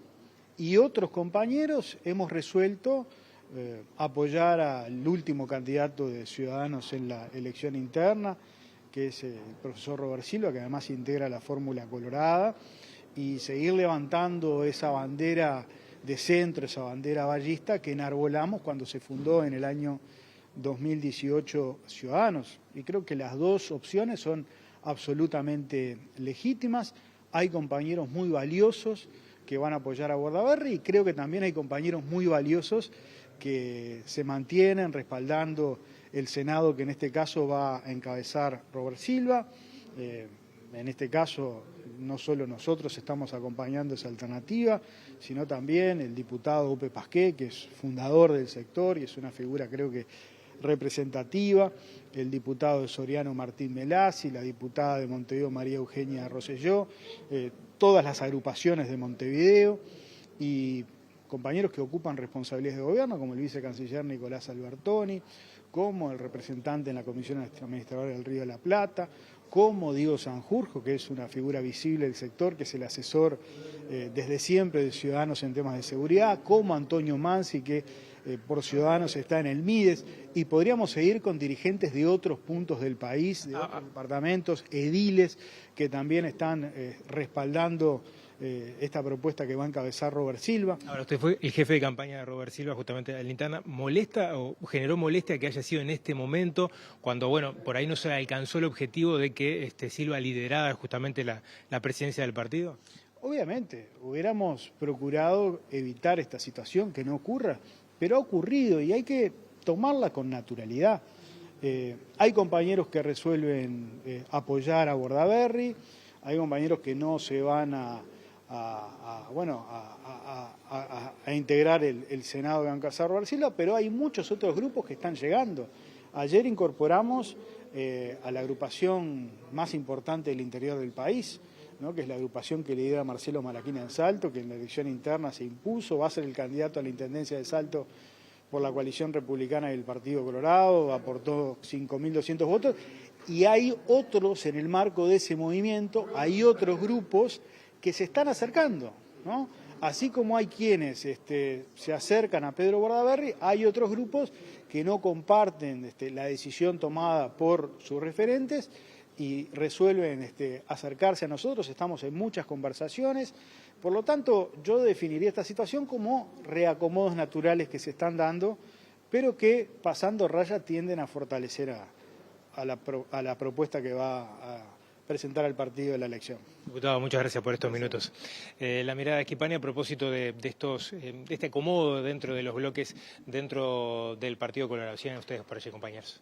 y otros compañeros hemos resuelto apoyar al último candidato de Ciudadanos en la elección interna, que es el profesor Robert Silva, que además integra la fórmula colorada, y seguir levantando esa bandera de centro, esa bandera vallista que enarbolamos cuando se fundó en el año 2018 Ciudadanos. Y creo que las dos opciones son absolutamente legítimas. Hay compañeros muy valiosos que van a apoyar a Bordaberry y creo que también hay compañeros muy valiosos que se mantienen respaldando el Senado, que en este caso va a encabezar Robert Silva. En este caso, no solo nosotros estamos acompañando esa alternativa, sino también el diputado Ope Pasqué, que es fundador del sector y es una figura, creo que, representativa, el diputado de Soriano Martín Melasi, la diputada de Montevideo María Eugenia Rosselló, todas las agrupaciones de Montevideo y compañeros que ocupan responsabilidades de gobierno, como el vicecanciller Nicolás Albertoni, como el representante en la Comisión Administradora del Río de la Plata, como Diego Sanjurjo, que es una figura visible del sector, que es el asesor desde siempre de Ciudadanos en temas de seguridad, como Antonio Mansi, que por Ciudadanos está en el Mides, y podríamos seguir con dirigentes de otros puntos del país, de otros departamentos, ediles, que también están respaldando esta propuesta que va a encabezar Robert Silva. Ahora, usted fue el jefe de campaña de Robert Silva justamente en la interna. ¿Molesta o generó molestia que haya sido en este momento, cuando por ahí no se alcanzó el objetivo de que Silva liderara justamente la presidencia del partido? Obviamente, hubiéramos procurado evitar esta situación, que no ocurra, pero ha ocurrido y hay que tomarla con naturalidad. Hay compañeros que resuelven apoyar a Bordaberry, hay compañeros que no se van a a integrar el Senado de Balcazar Silva, pero hay muchos otros grupos que están llegando. Ayer incorporamos a la agrupación más importante del interior del país, ¿no?, que es la agrupación que lidera Marcelo Malaquina en Salto, que en la elección interna se impuso, va a ser el candidato a la Intendencia de Salto por la coalición republicana del Partido Colorado, aportó 5.200 votos, y hay otros en el marco de ese movimiento, hay otros grupos que se están acercando, ¿no? Así como hay quienes se acercan a Pedro Bordaberry, hay otros grupos que no comparten la decisión tomada por sus referentes y resuelven acercarse a nosotros. Estamos en muchas conversaciones. Por lo tanto, yo definiría esta situación como reacomodos naturales que se están dando, pero que pasando raya tienden a fortalecer a la propuesta que va a presentar al partido de la elección. Diputado, muchas gracias por estos minutos. La mirada de Esquipani a propósito de este acomodo dentro de los bloques, dentro del Partido Colorado. Sigan ustedes por allí, compañeros.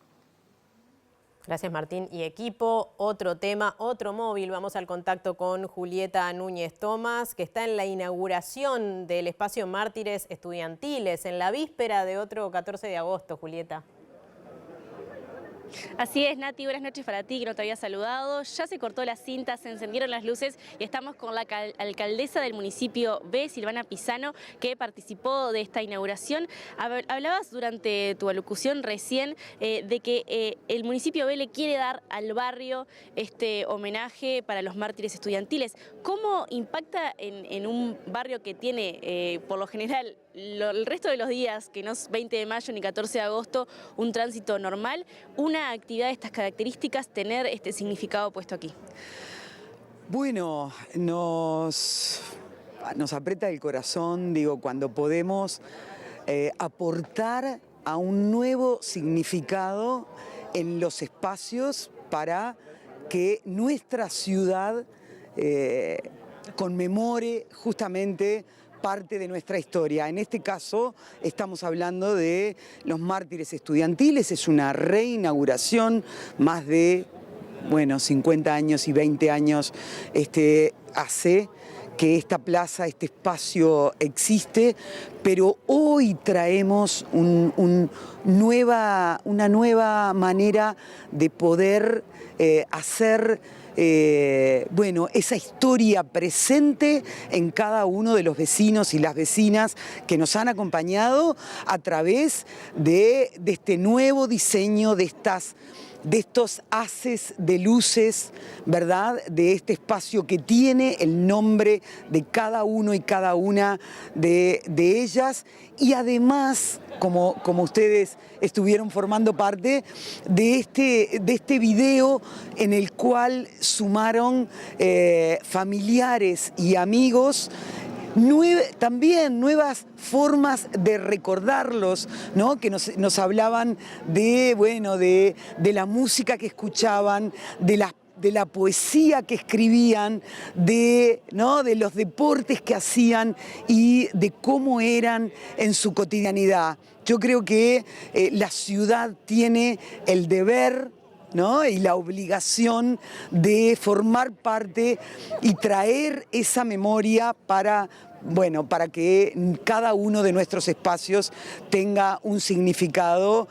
Gracias, Martín y equipo. Otro tema, otro móvil. Vamos al contacto con Julieta Núñez Tomás, que está en la inauguración del espacio Mártires Estudiantiles, en la víspera de otro 14 de agosto, Julieta. Así es, Nati, buenas noches para ti, que no te había saludado. Ya se cortó la cinta, se encendieron las luces y estamos con la alcaldesa del municipio B, Silvana Pisano, que participó de esta inauguración. Hablabas durante tu alocución recién de que el municipio B le quiere dar al barrio este homenaje para los mártires estudiantiles. ¿Cómo impacta en un barrio que tiene, por lo general, el resto de los días, que no es 20 de mayo ni 14 de agosto, un tránsito normal, una actividad de estas características tener este significado puesto aquí? Bueno, nos aprieta el corazón, digo, cuando podemos aportar a un nuevo significado en los espacios para que nuestra ciudad conmemore justamente parte de nuestra historia. En este caso estamos hablando de los mártires estudiantiles. Es una reinauguración, más de 50 años y 20 años hace que esta plaza, este espacio existe, pero hoy traemos una nueva manera de poder hacer esa historia presente en cada uno de los vecinos y las vecinas que nos han acompañado a través de este nuevo diseño, de estos haces de luces, ¿verdad?, de este espacio que tiene el nombre de cada uno y cada una de ellas, y además, como ustedes estuvieron formando parte de este video en el cual sumaron familiares y amigos, también nuevas formas de recordarlos, ¿no?, que nos hablaban de la música que escuchaban, de la poesía que escribían, de los deportes que hacían y de cómo eran en su cotidianidad. Yo creo que la ciudad tiene el deber, ¿no?, y la obligación de formar parte y traer esa memoria para que cada uno de nuestros espacios tenga un significado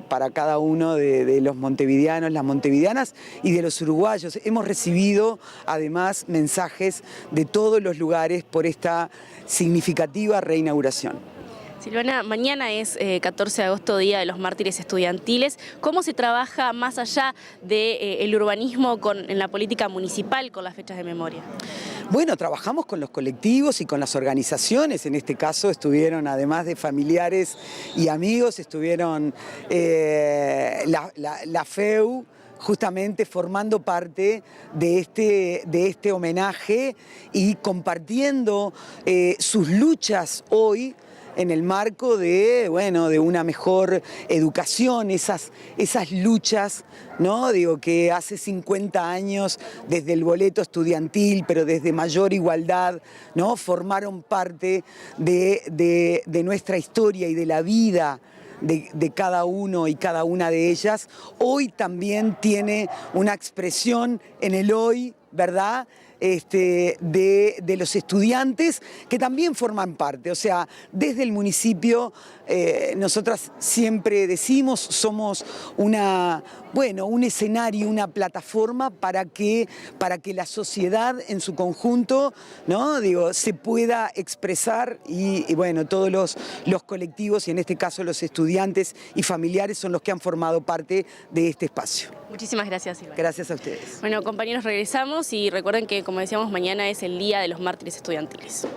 para cada uno de los montevideanos, las montevideanas y de los uruguayos. Hemos recibido además mensajes de todos los lugares por esta significativa reinauguración. Silvana, mañana es 14 de agosto, Día de los Mártires Estudiantiles. ¿Cómo se trabaja más allá del urbanismo en la política municipal con las fechas de memoria? Bueno, trabajamos con los colectivos y con las organizaciones. En este caso estuvieron, además de familiares y amigos, estuvieron la FEU, justamente formando parte de este homenaje y compartiendo sus luchas hoy en el marco de una mejor educación, esas luchas, ¿no?, que hace 50 años, desde el boleto estudiantil, pero desde mayor igualdad, ¿no?, formaron parte de nuestra historia y de la vida de cada uno y cada una de ellas. Hoy también tiene una expresión en el hoy, ¿verdad?, de los estudiantes que también forman parte. O sea, desde el municipio, nosotras siempre decimos, somos un escenario, una plataforma para que la sociedad en su conjunto, ¿no? se pueda expresar y bueno, todos los colectivos y en este caso los estudiantes y familiares son los que han formado parte de este espacio. Muchísimas gracias, Silvana. Gracias a ustedes. Bueno, compañeros, regresamos y recuerden que, como decíamos, mañana es el Día de los Mártires Estudiantiles.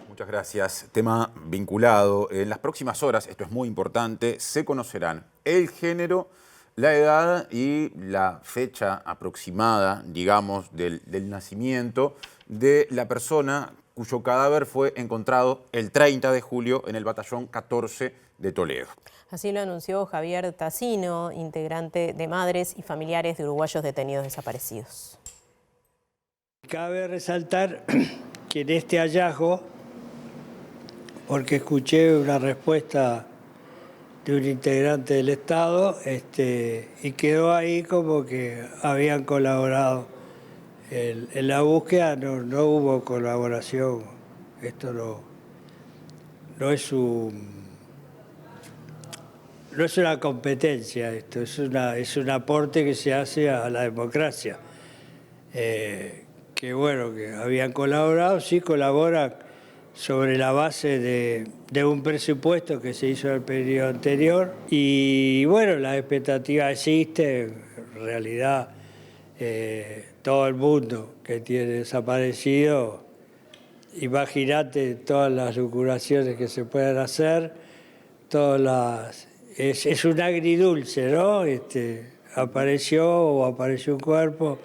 Muchas gracias. Tema vinculado. En las próximas horas, esto es muy importante, se conocerán el género, la edad y la fecha aproximada, digamos, del nacimiento de la persona cuyo cadáver fue encontrado el 30 de julio en el batallón 14 de Toledo. Así lo anunció Javier Tassino, integrante de Madres y Familiares de Uruguayos Detenidos Desaparecidos. Cabe resaltar que en este hallazgo, porque escuché una respuesta de un integrante del Estado, y quedó ahí como que habían colaborado. En la búsqueda no hubo colaboración. Esto no es una competencia, esto es un aporte que se hace a la democracia. Que bueno, que habían colaborado, sí colaboran sobre la base de un presupuesto que se hizo en el periodo anterior. Y bueno, la expectativa existe, en realidad todo el mundo que tiene desaparecido, imagínate todas las locuraciones que se pueden hacer, es un agridulce, ¿no? Apareció un cuerpo,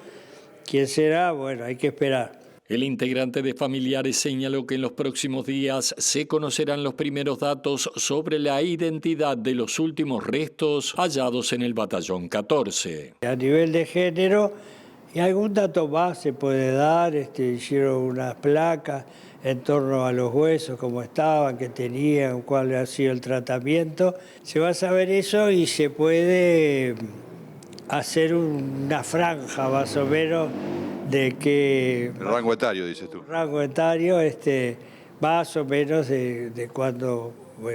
¿quién será? Bueno, hay que esperar. El integrante de Familiares señaló que en los próximos días se conocerán los primeros datos sobre la identidad de los últimos restos hallados en el batallón 14. A nivel de género, y algún dato más se puede dar, hicieron unas placas en torno a los huesos, cómo estaban, qué tenían, cuál ha sido el tratamiento. Se va a saber eso y se puede hacer una franja más o menos de que... El rango etario, dices tú. Rango etario, más o menos de cuando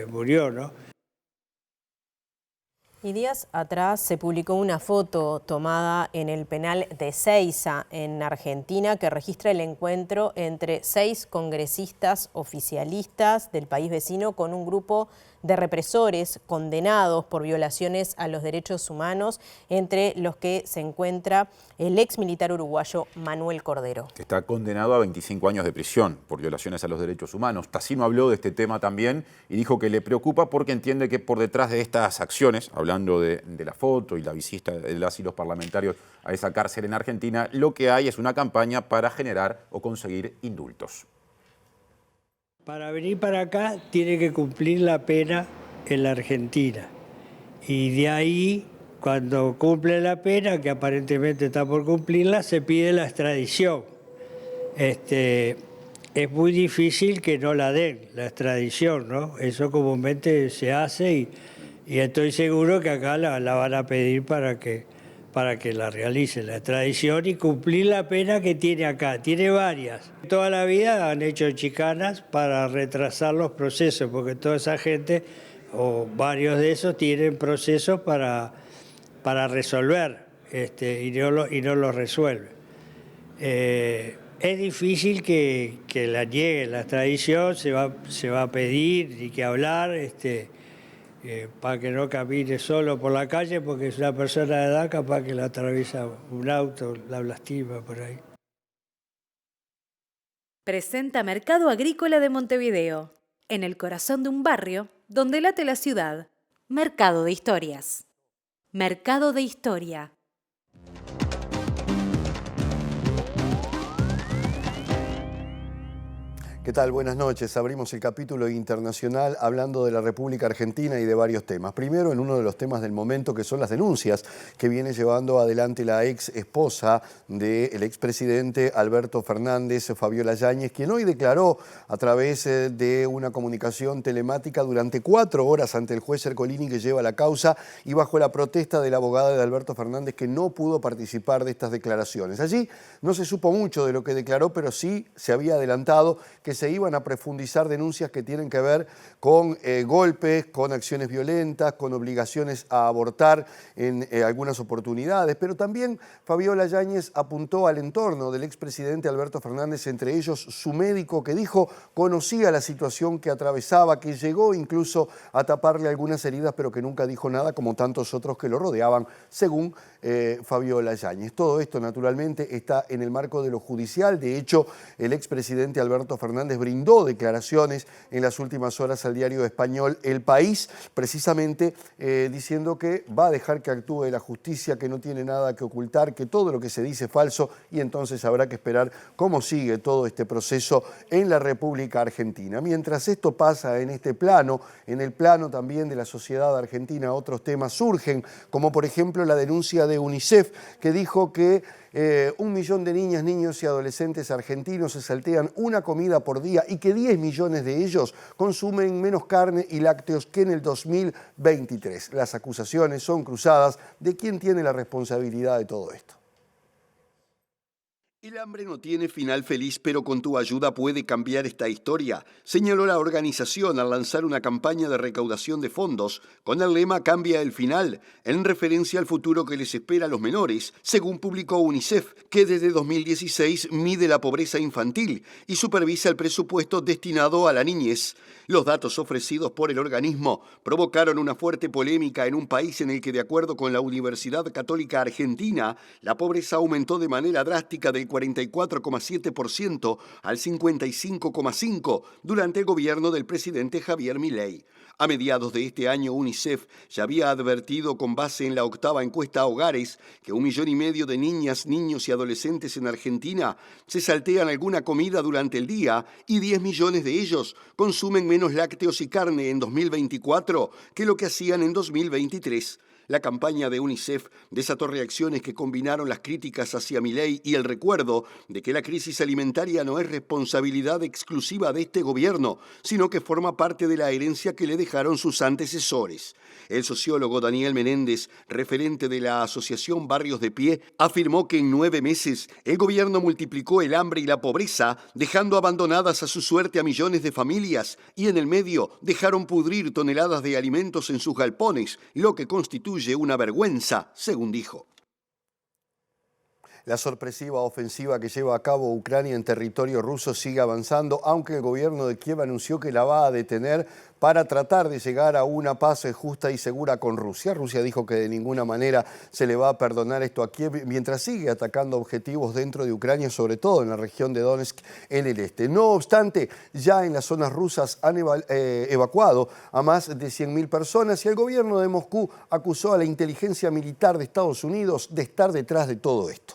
murió, ¿no? Y días atrás se publicó una foto tomada en el penal de Seiza, en Argentina, que registra el encuentro entre 6 congresistas oficialistas del país vecino con un grupo de represores condenados por violaciones a los derechos humanos, entre los que se encuentra el ex militar uruguayo Manuel Cordero. Que está condenado a 25 años de prisión por violaciones a los derechos humanos. Tassino habló de este tema también y dijo que le preocupa porque entiende que por detrás de estas acciones, hablando de la foto y la visita de las y los parlamentarios a esa cárcel en Argentina, lo que hay es una campaña para generar o conseguir indultos. Para venir para acá tiene que cumplir la pena en la Argentina. Y de ahí, cuando cumple la pena, que aparentemente está por cumplirla, se pide la extradición. Es muy difícil que no la den, la extradición, ¿no? Eso comúnmente se hace y estoy seguro que acá la van a pedir para que la realice la extradición y cumplir la pena que tiene acá. Tiene varias. Toda la vida han hecho chicanas para retrasar los procesos, porque toda esa gente, o varios de esos, tienen procesos para resolver y no los resuelven. Es difícil que la nieguen la extradición, se va a pedir y que hablar, para que no camine solo por la calle, porque es una persona de edad, capaz que la atraviesa un auto, la lastima por ahí. Presenta Mercado Agrícola de Montevideo, en el corazón de un barrio donde late la ciudad. Mercado de Historias. Mercado de Historia. ¿Qué tal? Buenas noches. Abrimos el capítulo internacional hablando de la República Argentina y de varios temas. Primero, en uno de los temas del momento, que son las denuncias que viene llevando adelante la ex esposa del expresidente Alberto Fernández, Fabiola Yáñez, quien hoy declaró a través de una comunicación telemática durante 4 horas ante el juez Ercolini, que lleva la causa, y bajo la protesta de la abogada de Alberto Fernández, que no pudo participar de estas declaraciones. Allí no se supo mucho de lo que declaró, pero sí se había adelantado que se iban a profundizar denuncias que tienen que ver con golpes, con acciones violentas, con obligaciones a abortar en algunas oportunidades, pero también Fabiola Yáñez apuntó al entorno del expresidente Alberto Fernández, entre ellos su médico, que dijo conocía la situación que atravesaba, que llegó incluso a taparle algunas heridas, pero que nunca dijo nada, como tantos otros que lo rodeaban, según Fabiola Yáñez. Todo esto, naturalmente, está en el marco de lo judicial. De hecho, el expresidente Alberto Fernández brindó declaraciones en las últimas horas al diario español El País, precisamente diciendo que va a dejar que actúe la justicia, que no tiene nada que ocultar, que todo lo que se dice es falso, y entonces habrá que esperar cómo sigue todo este proceso en la República Argentina. Mientras esto pasa en este plano, en el plano también de la sociedad argentina, otros temas surgen, como por ejemplo la denuncia de UNICEF, que dijo que 1 millón de niñas, niños y adolescentes argentinos se saltean una comida por día y que 10 millones de ellos consumen menos carne y lácteos que en el 2023. Las acusaciones son cruzadas de quién tiene la responsabilidad de todo esto. El hambre no tiene final feliz, pero con tu ayuda puede cambiar esta historia, señaló la organización al lanzar una campaña de recaudación de fondos con el lema Cambia el final, en referencia al futuro que les espera a los menores, según publicó UNICEF, que desde 2016 mide la pobreza infantil y supervisa el presupuesto destinado a la niñez. Los datos ofrecidos por el organismo provocaron una fuerte polémica en un país en el que, de acuerdo con la Universidad Católica Argentina, la pobreza aumentó de manera drástica del 44,7% al 55,5% durante el gobierno del presidente Javier Milei. A mediados de este año, UNICEF ya había advertido, con base en la 8ª encuesta a hogares, que 1,5 millones de niñas, niños y adolescentes en Argentina se saltean alguna comida durante el día y 10 millones de ellos consumen menos lácteos y carne en 2024 que lo que hacían en 2023. La campaña de UNICEF desató reacciones que combinaron las críticas hacia Milei y el recuerdo de que la crisis alimentaria no es responsabilidad exclusiva de este gobierno, sino que forma parte de la herencia que le dejaron sus antecesores. El sociólogo Daniel Menéndez, referente de la Asociación Barrios de Pie, afirmó que en 9 meses el gobierno multiplicó el hambre y la pobreza, dejando abandonadas a su suerte a millones de familias, y en el medio dejaron pudrir toneladas de alimentos en sus galpones, lo que constituye una vergüenza, según dijo. La sorpresiva ofensiva que lleva a cabo Ucrania en territorio ruso sigue avanzando, aunque el gobierno de Kiev anunció que la va a detener para tratar de llegar a una paz justa y segura con Rusia. Rusia dijo que de ninguna manera se le va a perdonar esto a Kiev mientras sigue atacando objetivos dentro de Ucrania, sobre todo en la región de Donetsk en el este. No obstante, ya en las zonas rusas han evacuado a más de 100.000 personas y el gobierno de Moscú acusó a la inteligencia militar de Estados Unidos de estar detrás de todo esto.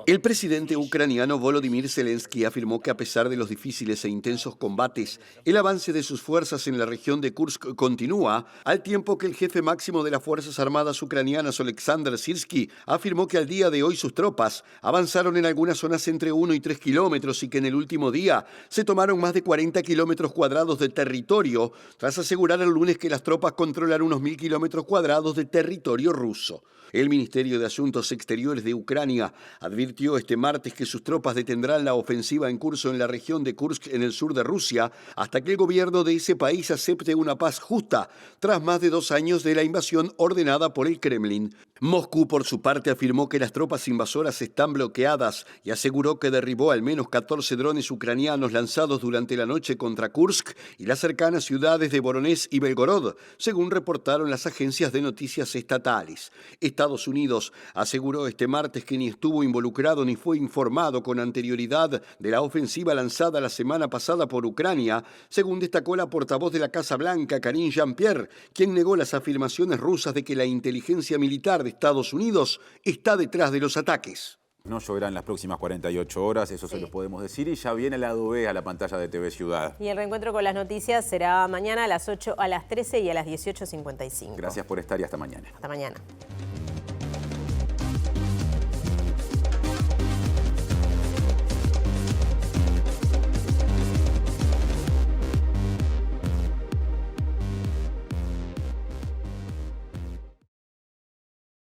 El presidente ucraniano Volodymyr Zelensky afirmó que a pesar de los difíciles e intensos combates, el avance de sus fuerzas en la región de Kursk continúa, al tiempo que el jefe máximo de las Fuerzas Armadas ucranianas, Oleksandr Syrsky, afirmó que al día de hoy sus tropas avanzaron en algunas zonas entre 1 y 3 kilómetros y que en el último día se tomaron más de 40 kilómetros cuadrados de territorio, tras asegurar el lunes que las tropas controlan unos 1.000 kilómetros cuadrados de territorio ruso. El Ministerio de Asuntos Exteriores de Ucrania advirtió este martes que sus tropas detendrán la ofensiva en curso en la región de Kursk, en el sur de Rusia, hasta que el gobierno de ese país acepte una paz justa, tras más de 2 años de la invasión ordenada por el Kremlin. Moscú, por su parte, afirmó que las tropas invasoras están bloqueadas y aseguró que derribó al menos 14 drones ucranianos lanzados durante la noche contra Kursk y las cercanas ciudades de Voronezh y Belgorod, según reportaron las agencias de noticias estatales. Estados Unidos aseguró este martes que ni estuvo involucrado ni fue informado con anterioridad de la ofensiva lanzada la semana pasada por Ucrania, según destacó la portavoz de la Casa Blanca, Karine Jean-Pierre, quien negó las afirmaciones rusas de que la inteligencia militar de Estados Unidos está detrás de los ataques. No lloverá en las próximas 48 horas, eso se lo podemos decir, y ya viene el lado B a la pantalla de TV Ciudad. Y el reencuentro con las noticias será mañana a las 8, a las 13 y a las 18:55. Gracias por estar y hasta mañana. Hasta mañana.